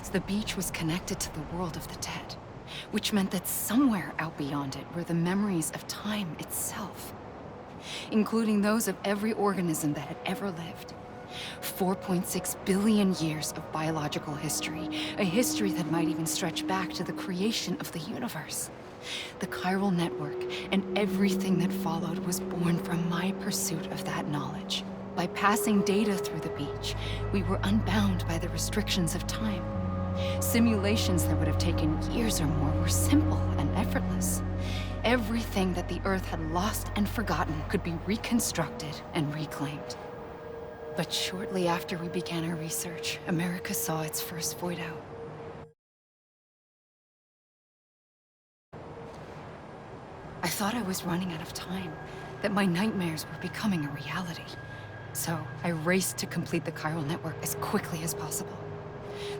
the beach was connected to the world of the dead, which meant that somewhere out beyond it were the memories of time itself, including those of every organism that had ever lived. 4.6 billion years of biological history, a history that might even stretch back to the creation of the universe. The chiral network and everything that followed was born from my pursuit of that knowledge. By passing data through the beach, we were unbound by the restrictions of time. Simulations that would have taken years or more were simple and effortless. Everything that the Earth had lost and forgotten could be reconstructed and reclaimed. But shortly after we began our research, America saw its first void out. I thought I was running out of time, that my nightmares were becoming a reality. So I raced to complete the chiral network as quickly as possible.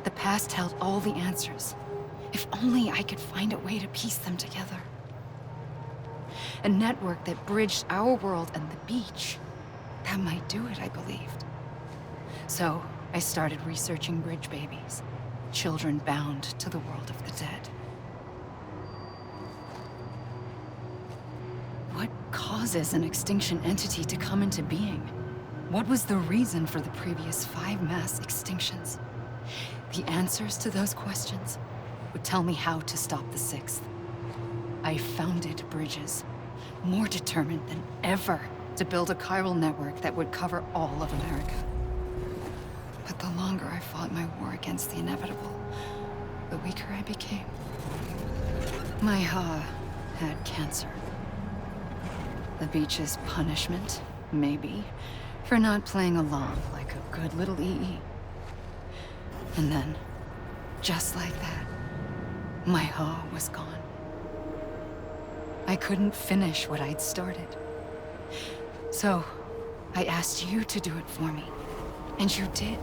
The past held all the answers. If only I could find a way to piece them together. A network that bridged our world and the beach. That might do it, I believed. So I started researching bridge babies, children bound to the world of the dead. What causes an extinction entity to come into being? What was the reason for the previous 5 mass extinctions? The answers to those questions would tell me how to stop the 6th. I founded bridges, more determined than ever to build a chiral network that would cover all of America. But the longer I fought my war against the inevitable, the weaker I became. My Ha had cancer. The beach's punishment, maybe, for not playing along like a good little EE. And then, just like that, my Ha was gone. I couldn't finish what I'd started. So, I asked you to do it for me, and you did.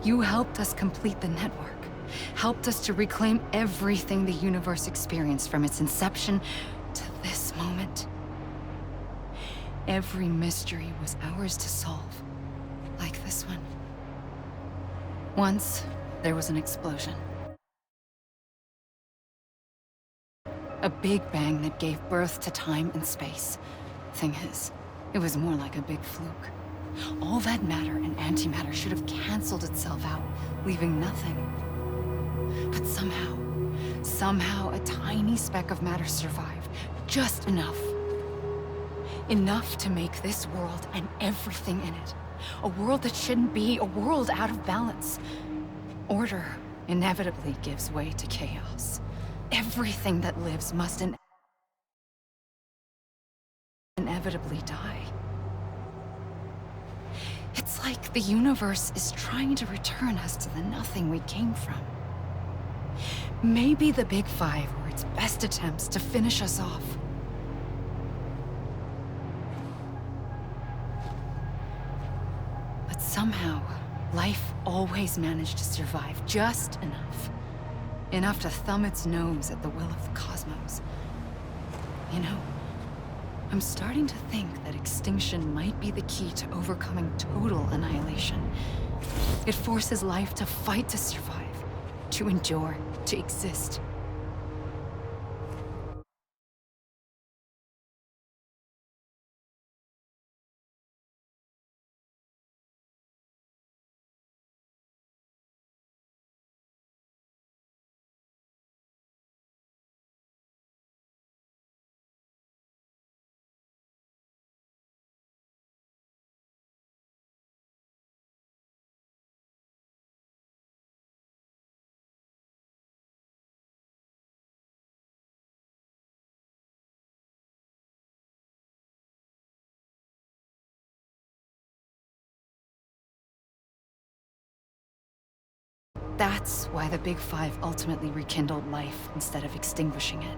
You helped us complete the network, helped us to reclaim everything the universe experienced from its inception to this moment. Every mystery was ours to solve, like this one. Once, there was an explosion. A big bang that gave birth to time and space. Thing is, it was more like a big fluke. All that matter and antimatter should have canceled itself out, leaving nothing. But somehow a tiny speck of matter survived, just enough. Enough to make this world and everything in it. A world that shouldn't be, a world out of balance. Order inevitably gives way to chaos. Everything that lives must inevitably die. It's like the universe is trying to return us to the nothing we came from. Maybe the Big Five were its best attempts to finish us off. But somehow, life always managed to survive just enough. Enough to thumb its nose at the will of the cosmos. You know, I'm starting to think that extinction might be the key to overcoming total annihilation. It forces life to fight to survive, to endure, to exist. That's why the Big Five ultimately rekindled life instead of extinguishing it.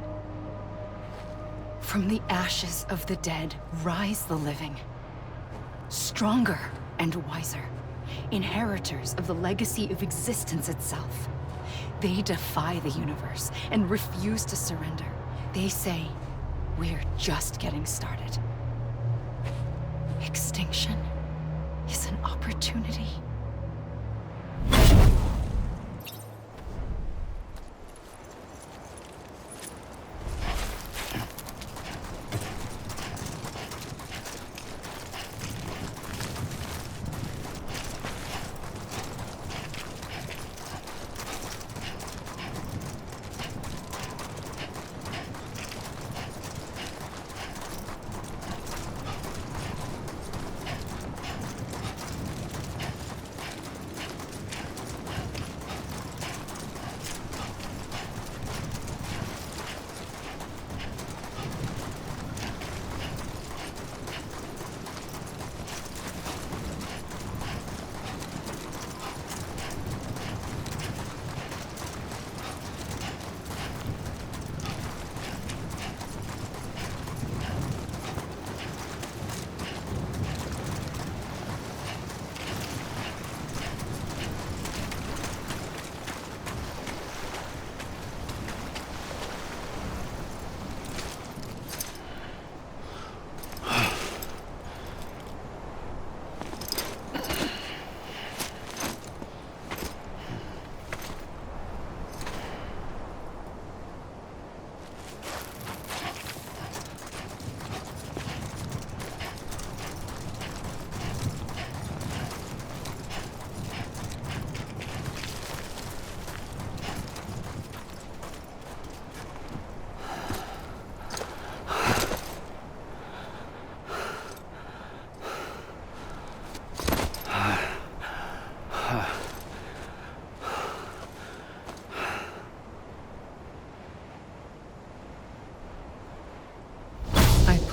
From the ashes of the dead rise the living. Stronger and wiser. Inheritors of the legacy of existence itself. They defy the universe and refuse to surrender. They say, we're just getting started. Extinction is an opportunity.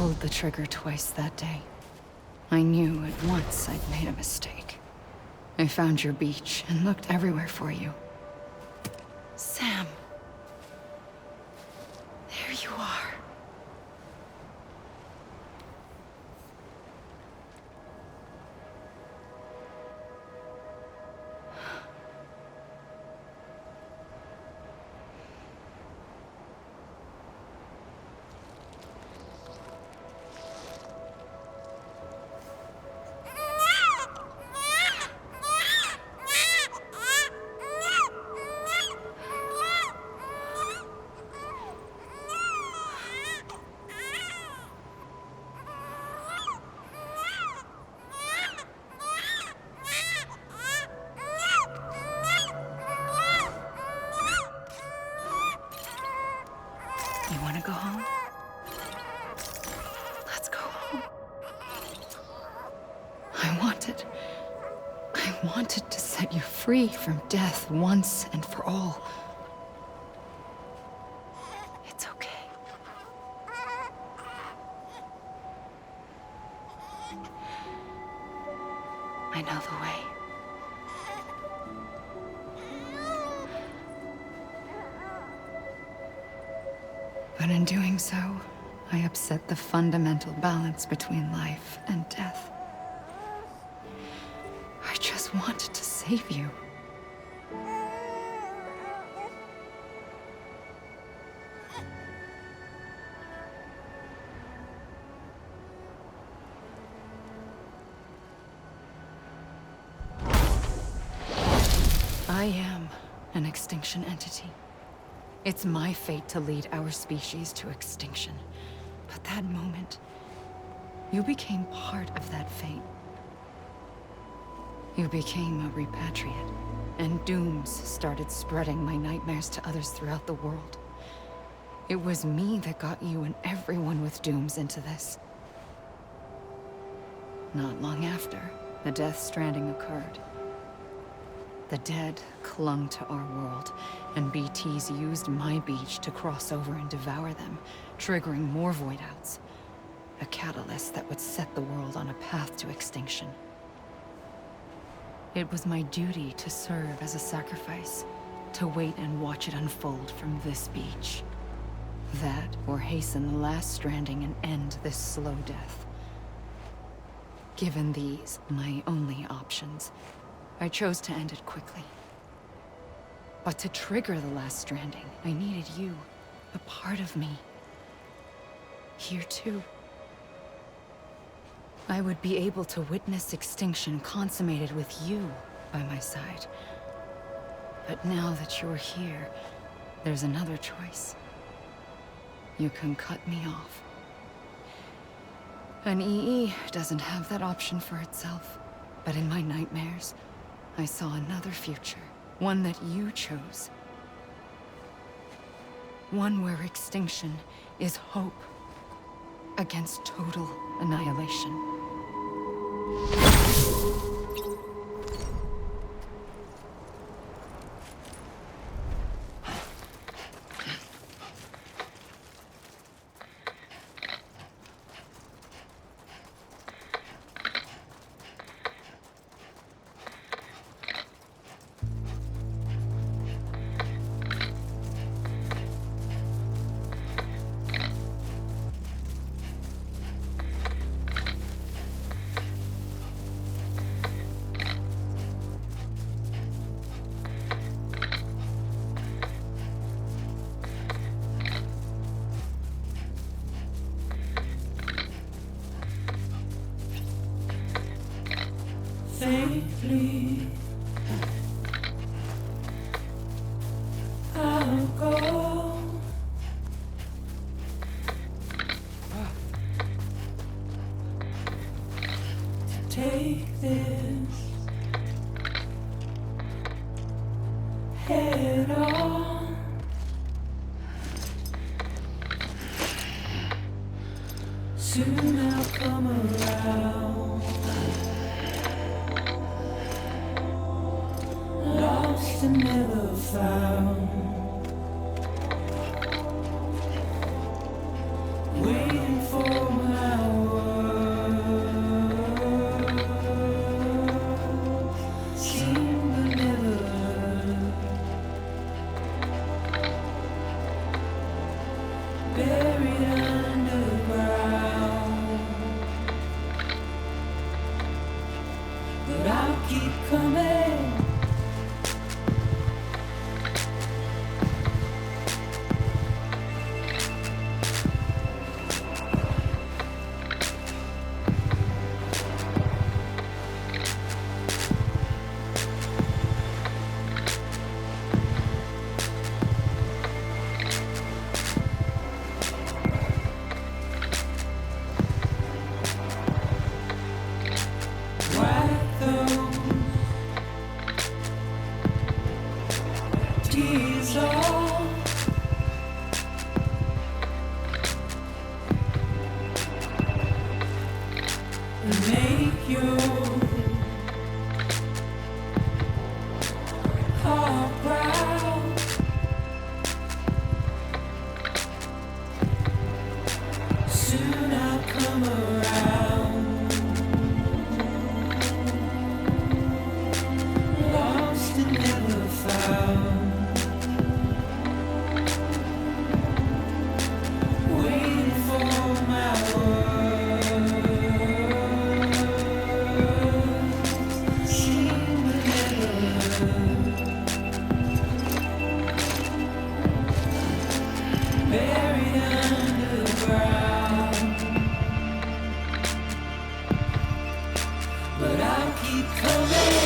pulled the trigger twice that day. I knew at once I'd made a mistake. I found your beach and looked everywhere for you. Sam. There you are. You want to go home? Let's go home. I wanted to set you free from death once and for all. It's okay. I know the way. But in doing so, I upset the fundamental balance between life and death. I just wanted to save you. I am an extinction entity. It's my fate to lead our species to extinction. But that moment, you became part of that fate. You became a repatriate, and dooms started spreading my nightmares to others throughout the world. It was me that got you and everyone with dooms into this. Not long after, the Death Stranding occurred. The dead clung to our world, and BTs used my beach to cross over and devour them, triggering more void-outs. A catalyst that would set the world on a path to extinction. It was my duty to serve as a sacrifice, to wait and watch it unfold from this beach. That, or hasten the last stranding and end this slow death. Given these, my only options, I chose to end it quickly. But to trigger the last stranding, I needed you, a part of me. Here too. I would be able to witness extinction consummated with you by my side. But now that you're here, there's another choice. You can cut me off. An EE doesn't have that option for itself. But in my nightmares, I saw another future. One that you chose. One where extinction is hope against total annihilation. Safely, I'll go. To take this head on. Soon I'll come around. Lost and never found. Waiting for my is all. And make your heart proud. Soon I'll come around. Lost and never found. Waiting for my word. Seen but never heard. Buried underground. But I'll keep coming.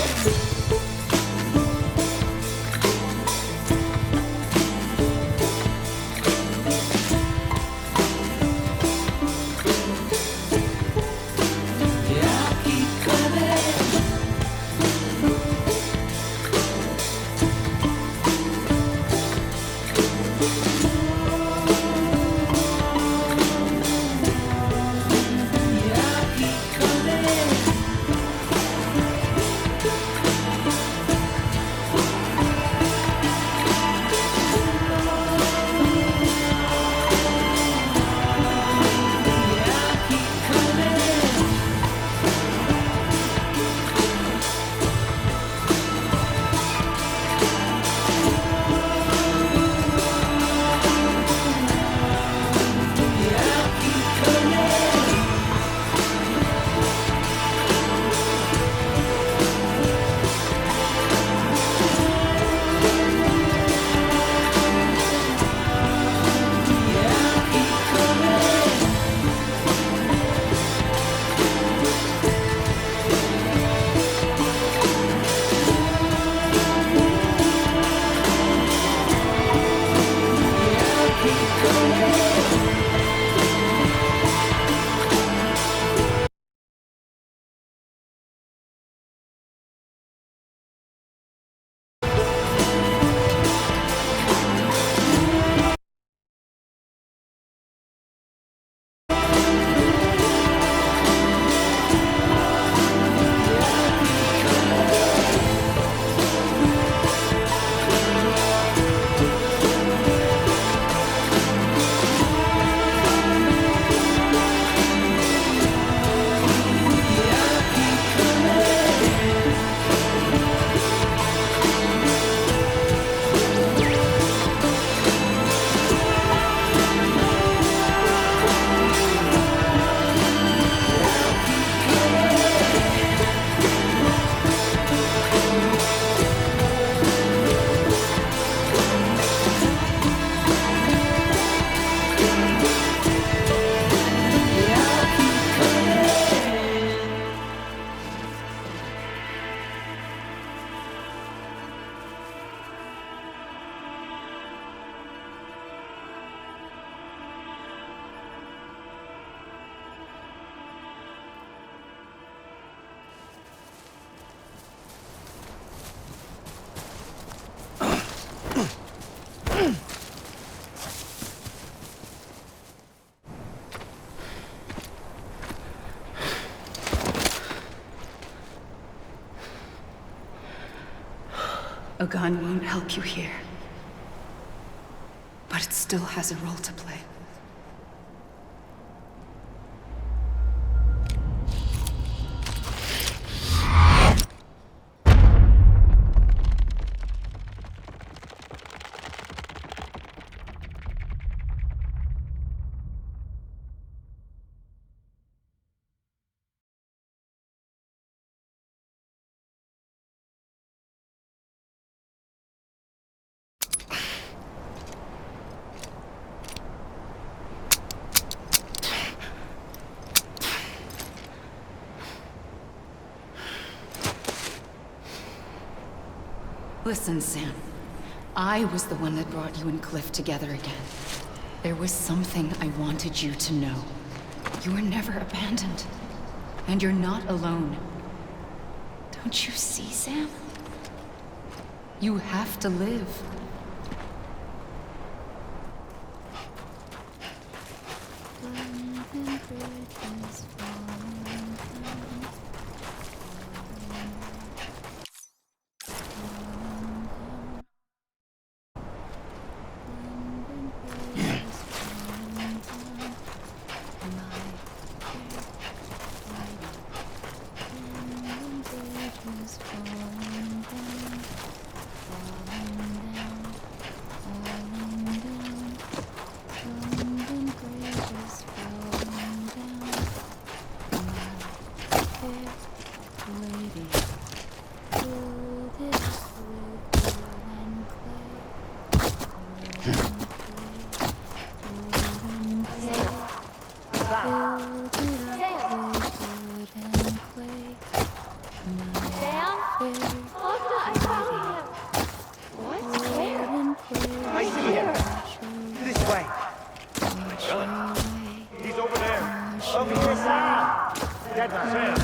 A gun won't help you here. But it still has a role to play. Listen, Sam. I was the one that brought you and Cliff together again. There was something I wanted you to know. You were never abandoned. And you're not alone. Don't you see, Sam? You have to live. I see him. This way. He's over there. Over here, Sam. That's Sam.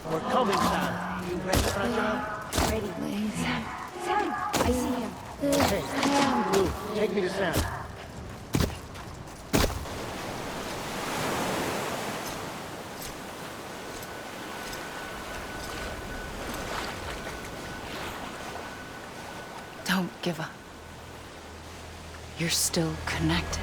We're coming, Sam. You ready, Franco? Ready. Sam, I see him. Hey, Blue, take me to Sam. Don't give up. You're still connected.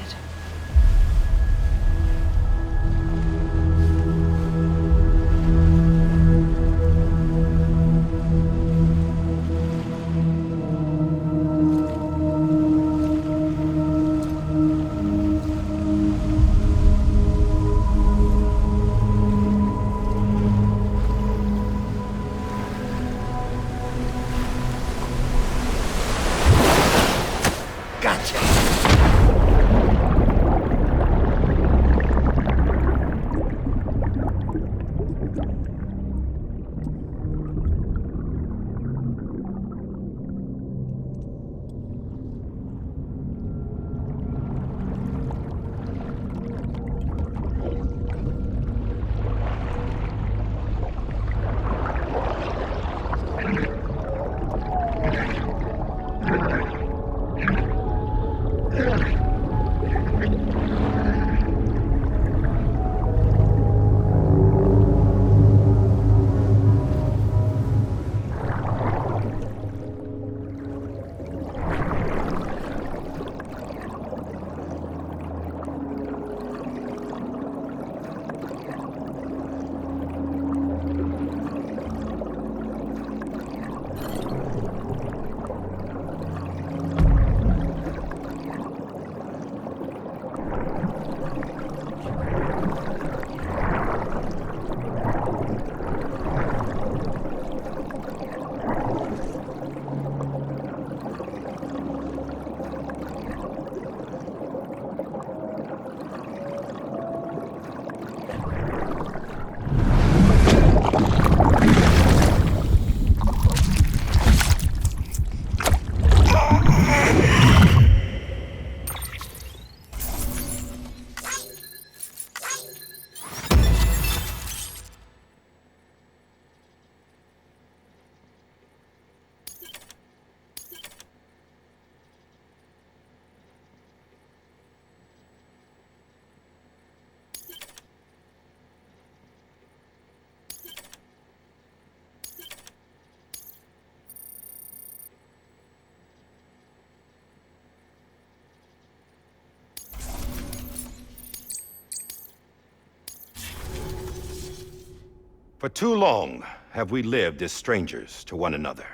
For too long have we lived as strangers to one another,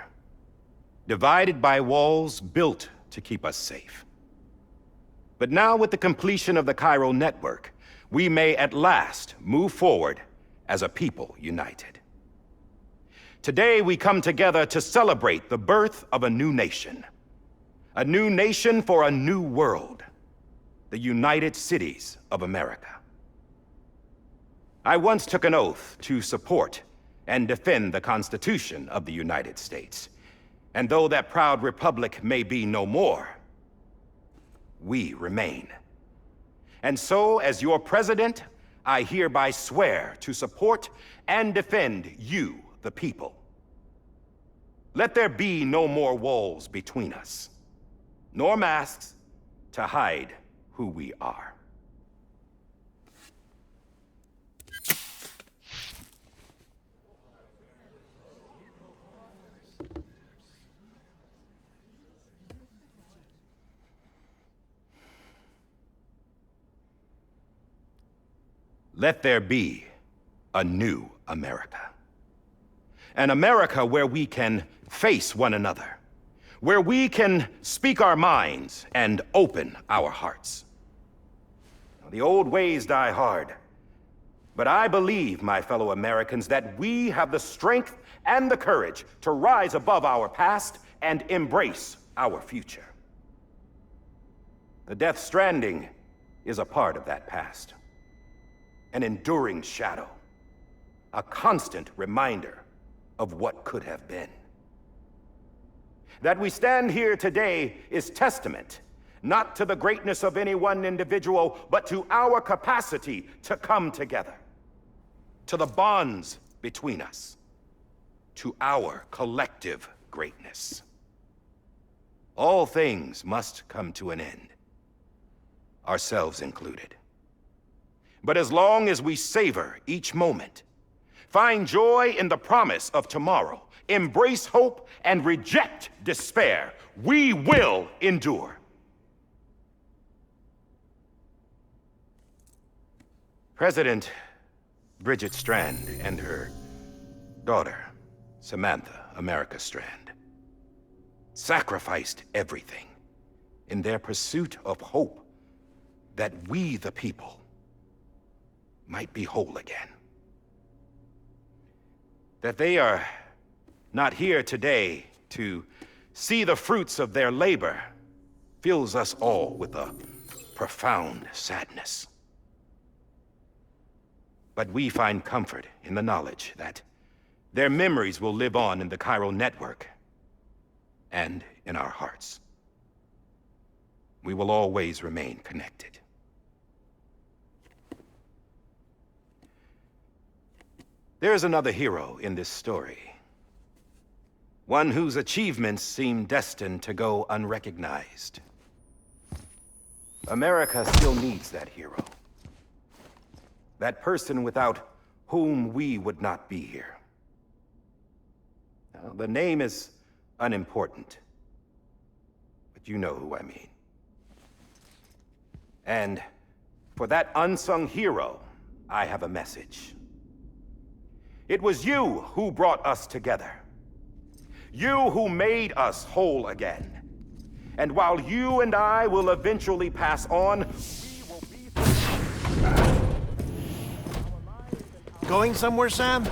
divided by walls built to keep us safe. But now, with the completion of the Cairo network, we may at last move forward as a people united. Today, we come together to celebrate the birth of a new nation for a new world, the United Cities of America. I once took an oath to support and defend the Constitution of the United States. And though that proud republic may be no more, we remain. And so, as your president, I hereby swear to support and defend you, the people. Let there be no more walls between us, nor masks to hide who we are. Let there be a new America. An America where we can face one another, where we can speak our minds and open our hearts. Now, the old ways die hard, but I believe, my fellow Americans, that we have the strength and the courage to rise above our past and embrace our future. The Death Stranding is a part of that past. An enduring shadow, a constant reminder of what could have been. That we stand here today is testament, not to the greatness of any one individual, but to our capacity to come together, to the bonds between us, to our collective greatness. All things must come to an end, ourselves included. But as long as we savor each moment, find joy in the promise of tomorrow, embrace hope, and reject despair, we will endure. President Bridget Strand and her daughter, Samantha America Strand, sacrificed everything in their pursuit of hope that we, the people, might be whole again. That they are not here today to see the fruits of their labor fills us all with a profound sadness. But we find comfort in the knowledge that their memories will live on in the chiral network and in our hearts. We will always remain connected. There's another hero in this story. One whose achievements seem destined to go unrecognized. America still needs that hero. That person without whom we would not be here. Now, the name is unimportant, but you know who I mean. And for that unsung hero, I have a message. It was you who brought us together. You who made us whole again. And while you and I will eventually pass on, we will be... Going somewhere, Sam?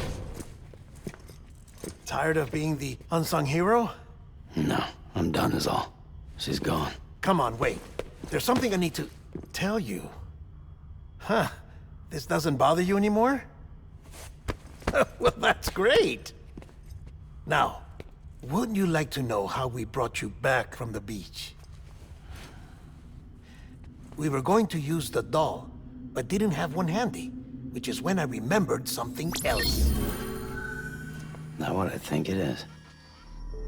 Tired of being the unsung hero? No, I'm done is all. She's gone. Come on, wait. There's something I need to tell you. Huh. This doesn't bother you anymore? Well, that's great. Now, wouldn't you like to know how we brought you back from the beach? We were going to use the doll, but didn't have one handy, which is when I remembered something else. Not what I think it is.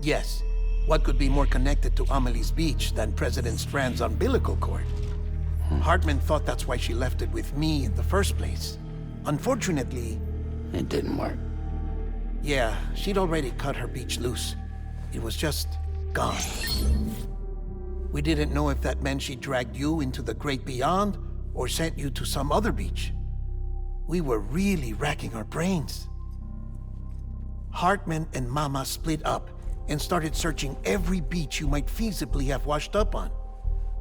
Yes. What could be more connected to Amelie's beach than President Strand's umbilical cord? Hartman thought that's why she left it with me in the first place. Unfortunately... It didn't work. Yeah, she'd already cut her beach loose. It was just gone. We didn't know if that meant she dragged you into the great beyond or sent you to some other beach. We were really racking our brains. Hartman and Mama split up and started searching every beach you might feasibly have washed up on.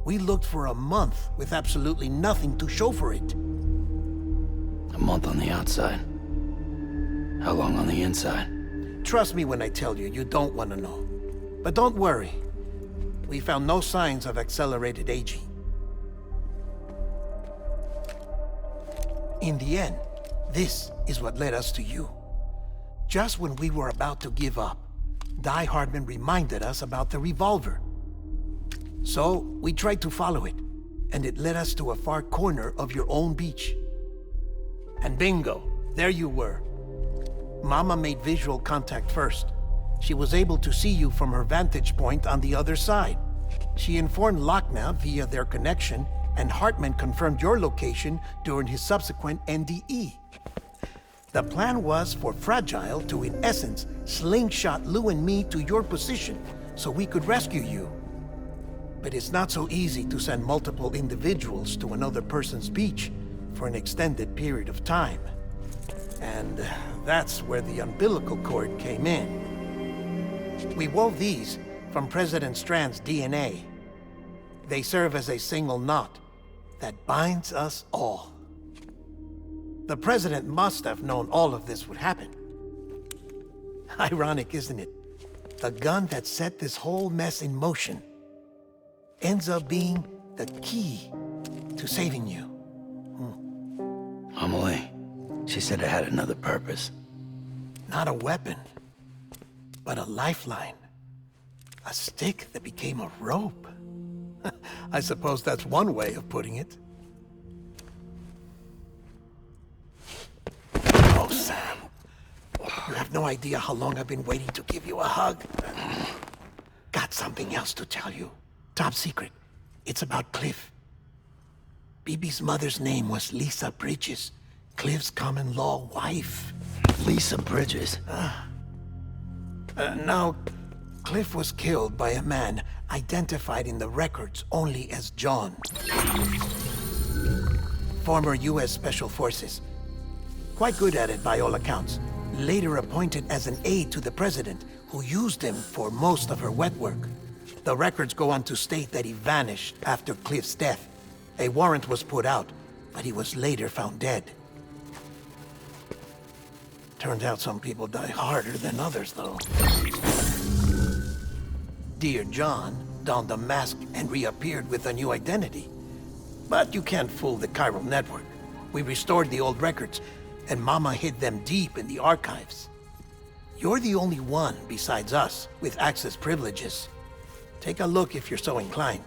We looked for a month with absolutely nothing to show for it. A month on the outside. How long on the inside? Trust me when I tell you, you don't want to know. But don't worry. We found no signs of accelerated aging. In the end, this is what led us to you. Just when we were about to give up, Die Hardman reminded us about the revolver. So, we tried to follow it, and it led us to a far corner of your own beach. And bingo, there you were. Mama made visual contact first. She was able to see you from her vantage point on the other side. She informed Lochna via their connection and Hartman confirmed your location during his subsequent NDE. The plan was for Fragile to, in essence, slingshot Lou and me to your position so we could rescue you. But it's not so easy to send multiple individuals to another person's beach for an extended period of time. And that's where the umbilical cord came in. We wove these from President Strand's DNA. They serve as a single knot that binds us all. The President must have known all of this would happen. Ironic, isn't it? The gun that set this whole mess in motion ends up being the key to saving you. Amelie, she said it had another purpose. Not a weapon, but a lifeline. A stick that became a rope. I suppose that's one way of putting it. Oh, Sam. You have no idea how long I've been waiting to give you a hug. Got something else to tell you. Top secret. It's about Cliff. BB's mother's name was Lisa Bridges, Cliff's common-law wife. Lisa Bridges? Now, Cliff was killed by a man identified in the records only as John. Former U.S. Special Forces. Quite good at it by all accounts. Later appointed as an aide to the president, who used him for most of her wet work. The records go on to state that he vanished after Cliff's death. A warrant was put out, but he was later found dead. Turns out some people die harder than others, though. Dear John donned a mask and reappeared with a new identity. But you can't fool the chiral network. We restored the old records, and Mama hid them deep in the archives. You're the only one besides us with access privileges. Take a look if you're so inclined.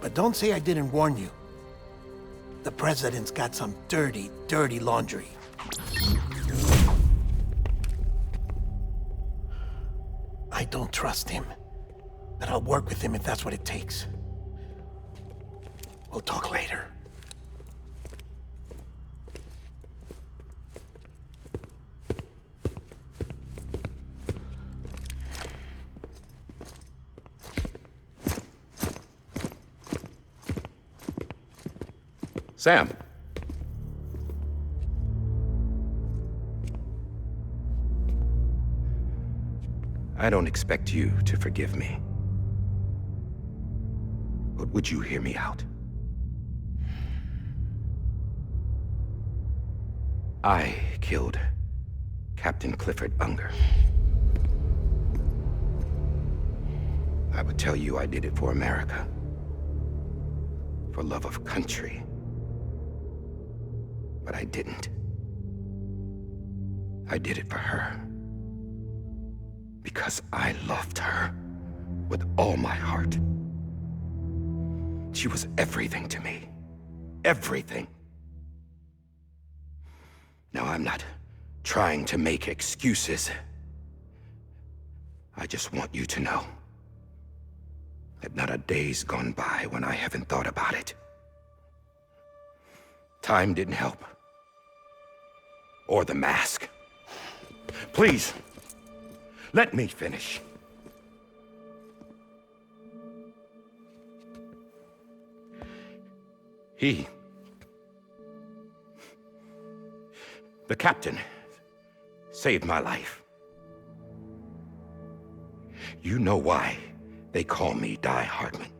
But don't say I didn't warn you. The president's got some dirty, dirty laundry. I don't trust him, but I'll work with him if that's what it takes. We'll talk later. Sam. I don't expect you to forgive me. But would you hear me out? I killed Captain Clifford Unger. I would tell you I did it for America. For love of country. But I didn't. I did it for her. Because I loved her with all my heart. She was everything to me. Everything. Now, I'm not trying to make excuses. I just want you to know that not a day's gone by when I haven't thought about it. Time didn't help. Or the mask. Please, let me finish. The captain, saved my life. You know why they call me Die Hardman.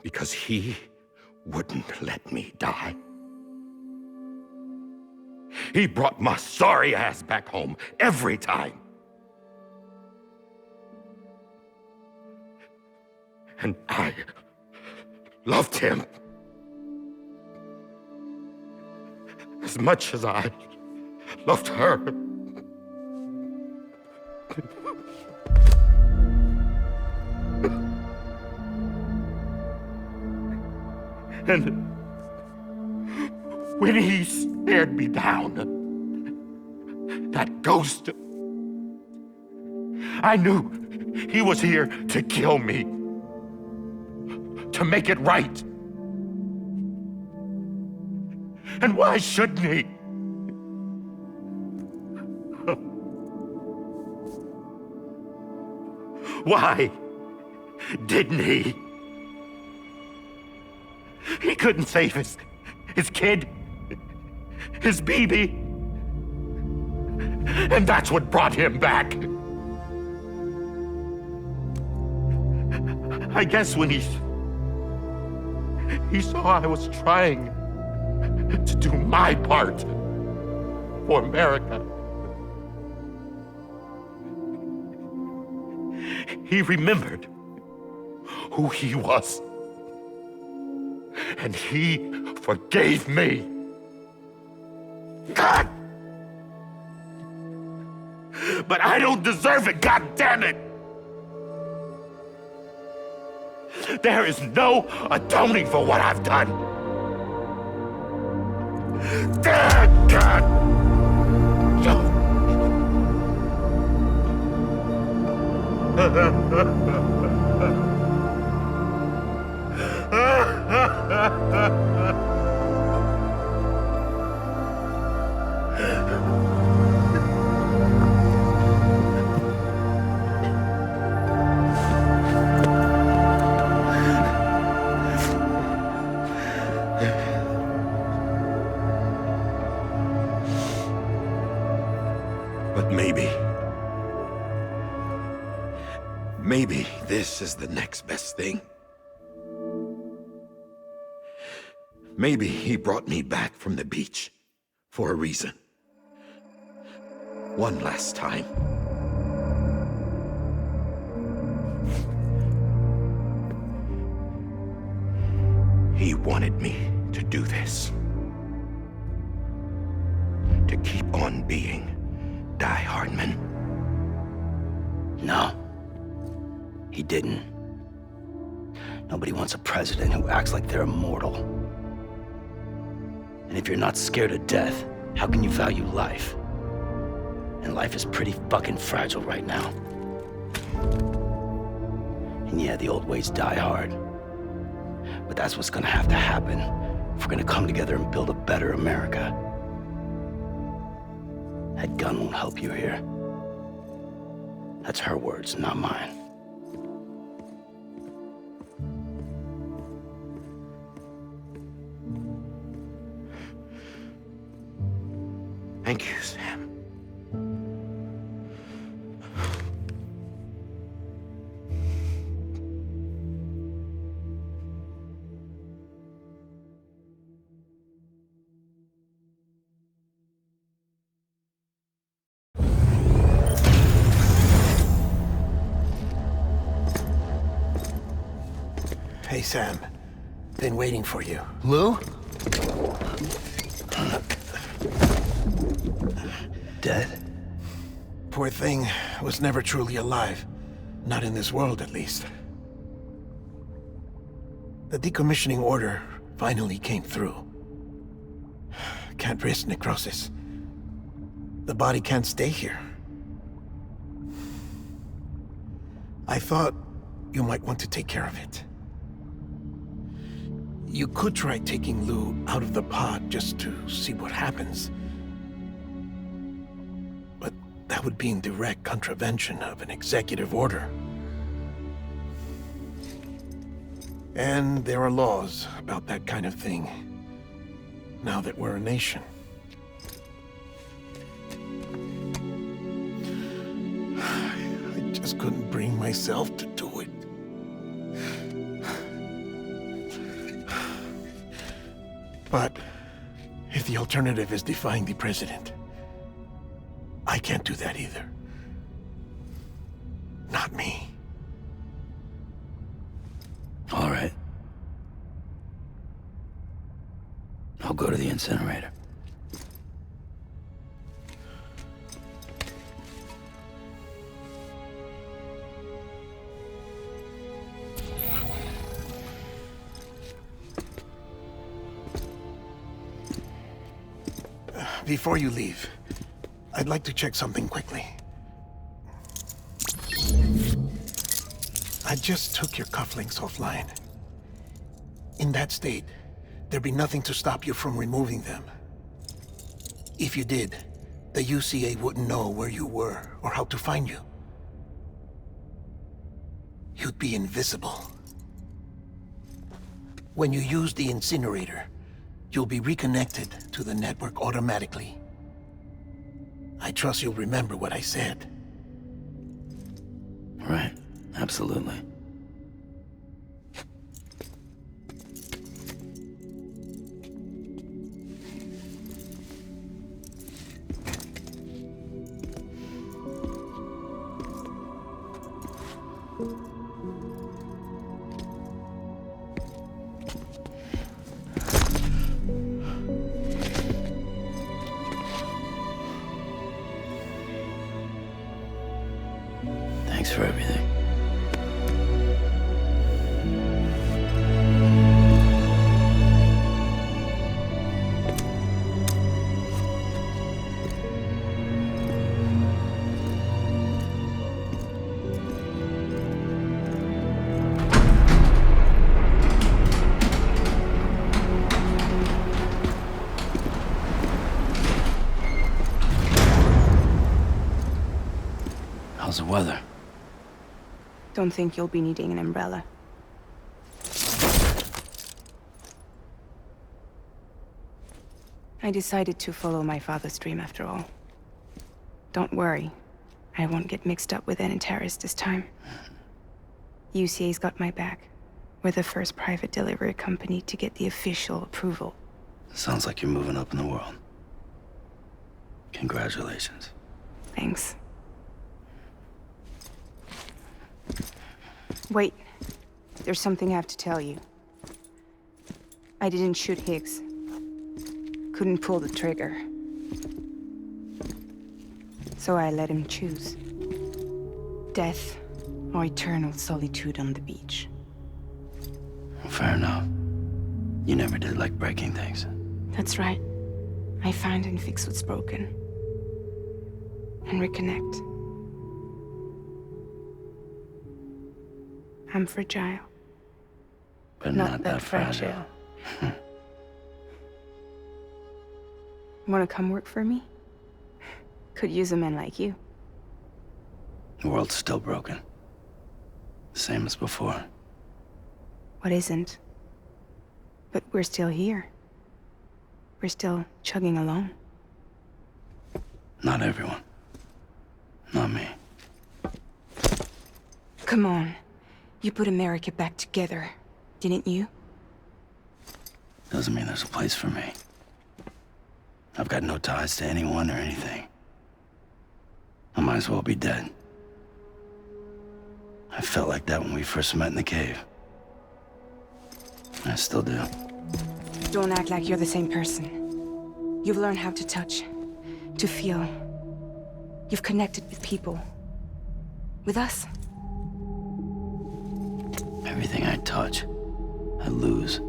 Because he wouldn't let me die. He brought my sorry ass back home every time. And I loved him as much as I loved her. And when he stared me down, that ghost, I knew he was here to kill me. to make it right. And why shouldn't he? Why didn't he? He couldn't save his kid, his baby. And that's what brought him back. I guess when he saw I was trying to do my part for America, he remembered who he was. And he forgave me. God! But I don't deserve it, God damn it! There is no atoning for what I've done. God! But maybe this is the next best thing. Maybe he brought me back from the beach for a reason. One last time. He wanted me to do this. To keep on being Die Hardman. No. He didn't. Nobody wants a president who acts like they're immortal. And if you're not scared of death, how can you value life? And life is pretty fucking fragile right now. And yeah, the old ways die hard. But that's what's gonna have to happen if we're gonna come together and build a better America. That gun won't help you here. That's her words, not mine. Thank you, Sam. Hey, Sam. Been waiting for you. Lou? Dead? Poor thing was never truly alive. Not in this world, at least. The decommissioning order finally came through. Can't risk necrosis. The body can't stay here. I thought you might want to take care of it. You could try taking Lou out of the pod just to see what happens. But that would be in direct contravention of an executive order. And there are laws about that kind of thing, now that we're a nation. I just couldn't bring myself to do it. But if the alternative is defying the president, I can't do that either. Not me. All right. I'll go to the incinerator. Before you leave, I'd like to check something quickly. I just took your cufflinks offline. In that state, there'd be nothing to stop you from removing them. If you did, the UCA wouldn't know where you were or how to find you. You'd be invisible. When you use the incinerator, you'll be reconnected to the network automatically. I trust you'll remember what I said. Right, absolutely. Thanks for everything. How's the weather? Don't think you'll be needing an umbrella. I decided to follow my father's dream after all. Don't worry. I won't get mixed up with any terrorists this time. UCA's got my back. We're the first private delivery company to get the official approval. Sounds like you're moving up in the world. Congratulations. Thanks. Wait. There's something I have to tell you. I didn't shoot Higgs. Couldn't pull the trigger. So I let him choose. Death or eternal solitude on the beach. Fair enough. You never did like breaking things. That's right. I find and fix what's broken. And reconnect. I'm fragile. But not that fragile. Wanna come work for me? Could use a man like you. The world's still broken. Same as before. What isn't? But we're still here. We're still chugging along. Not everyone. Not me. Come on. You put America back together, didn't you? Doesn't mean there's a place for me. I've got no ties to anyone or anything. I might as well be dead. I felt like that when we first met in the cave. I still do. Don't act like you're the same person. You've learned how to touch, to feel. You've connected with people. With us. Everything I touch, I lose.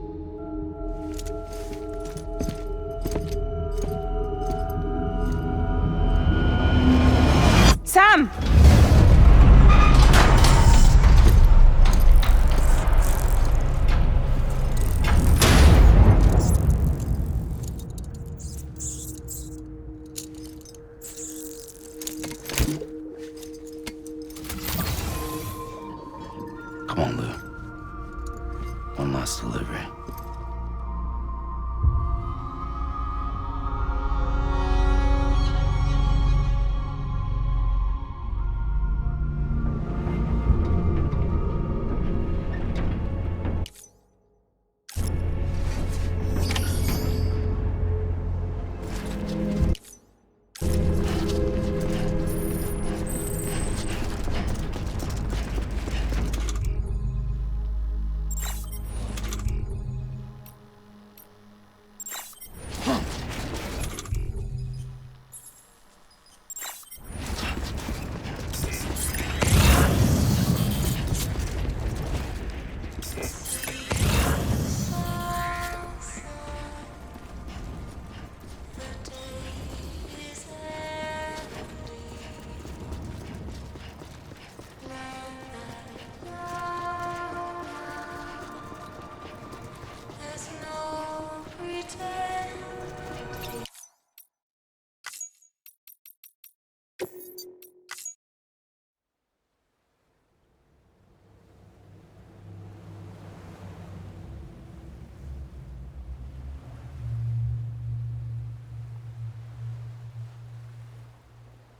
Sam! Come on, Lou. One last delivery.